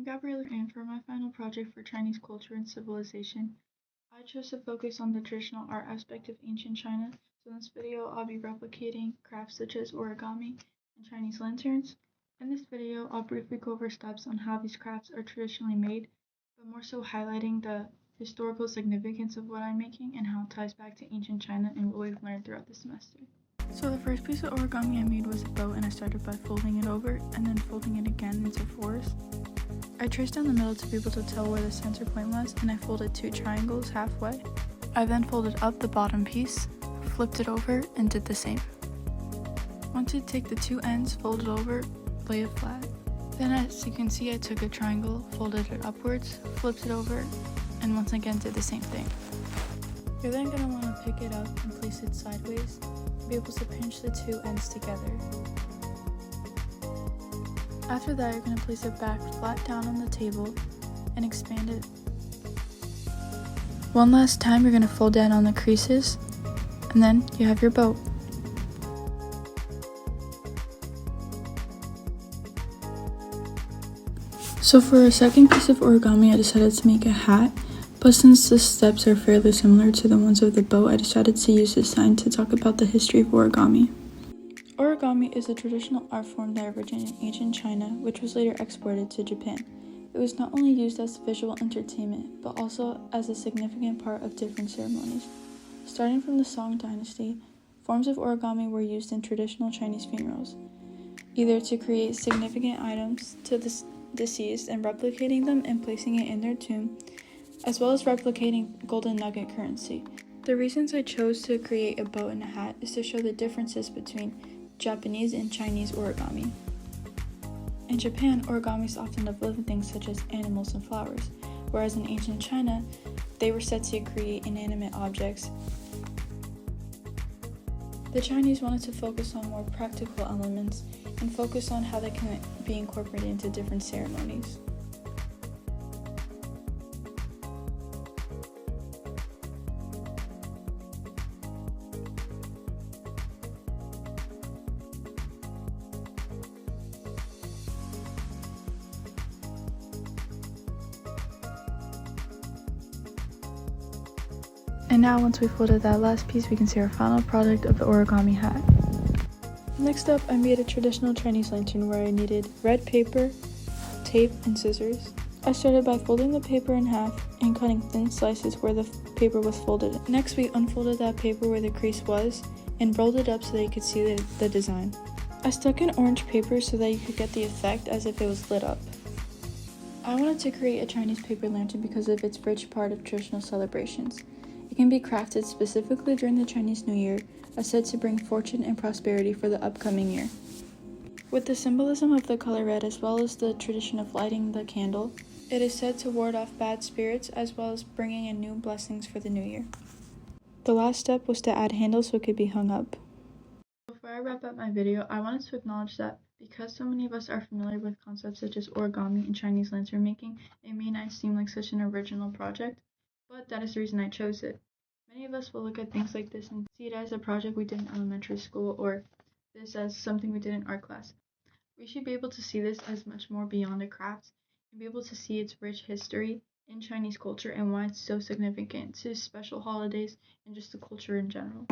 I'm Gabriella, and for my final project for Chinese culture and civilization, I chose to focus on the traditional art aspect of ancient China. So in this video, I'll be replicating crafts such as origami and Chinese lanterns. In this video, I'll briefly go over steps on how these crafts are traditionally made, but more so highlighting the historical significance of what I'm making and how it ties back to ancient China and what we've learned throughout the semester. So the first piece of origami I made was a boat, and I started by folding it over and then folding it again into fours. I traced down the middle to be able to tell where the center point was, and I folded 2 triangles halfway. I then folded up the bottom piece, flipped it over, and did the same. Once you take the 2 ends, fold it over, lay it flat. Then as you can see, I took a triangle, folded it upwards, flipped it over, and once again did the same thing. You're then going to want to pick it up and place it sideways to be able to pinch the 2 ends together. After that, you're going to place it back flat down on the table and expand it. One last time, you're going to fold down on the creases, and then you have your boat. So for our second piece of origami, I decided to make a hat, but since the steps are fairly similar to the ones of the boat, I decided to use this sign to talk about the history of origami. Origami is a traditional art form that originated in ancient China, which was later exported to Japan. It was not only used as visual entertainment, but also as a significant part of different ceremonies. Starting from the Song dynasty, forms of origami were used in traditional Chinese funerals, either to create significant items to the deceased and replicating them and placing it in their tomb, as well as replicating golden nugget currency. The reasons I chose to create a boat and a hat is to show the differences between Japanese and Chinese origami. In Japan, origami is often of living things such as animals and flowers, whereas in ancient China, they were said to create inanimate objects. The Chinese wanted to focus on more practical elements and focus on how they can be incorporated into different ceremonies. And now once we folded that last piece, we can see our final product of the origami hat. Next up, I made a traditional Chinese lantern where I needed red paper, tape, and scissors. I started by folding the paper in half and cutting thin slices where the paper was folded. Next, we unfolded that paper where the crease was and rolled it up so that you could see the design. I stuck in orange paper so that you could get the effect as if it was lit up. I wanted to create a Chinese paper lantern because of its rich part of traditional celebrations. It can be crafted specifically during the Chinese New Year, as said to bring fortune and prosperity for the upcoming year. With the symbolism of the color red as well as the tradition of lighting the candle, it is said to ward off bad spirits as well as bringing in new blessings for the new year. The last step was to add handles so it could be hung up. Before I wrap up my video, I wanted to acknowledge that because so many of us are familiar with concepts such as origami and Chinese lantern making, it may not seem like such an original project, but that is the reason I chose it. Many of us will look at things like this and see it as a project we did in elementary school or this as something we did in art class. We should be able to see this as much more beyond a craft and be able to see its rich history in Chinese culture and why it's so significant to special holidays and just the culture in general.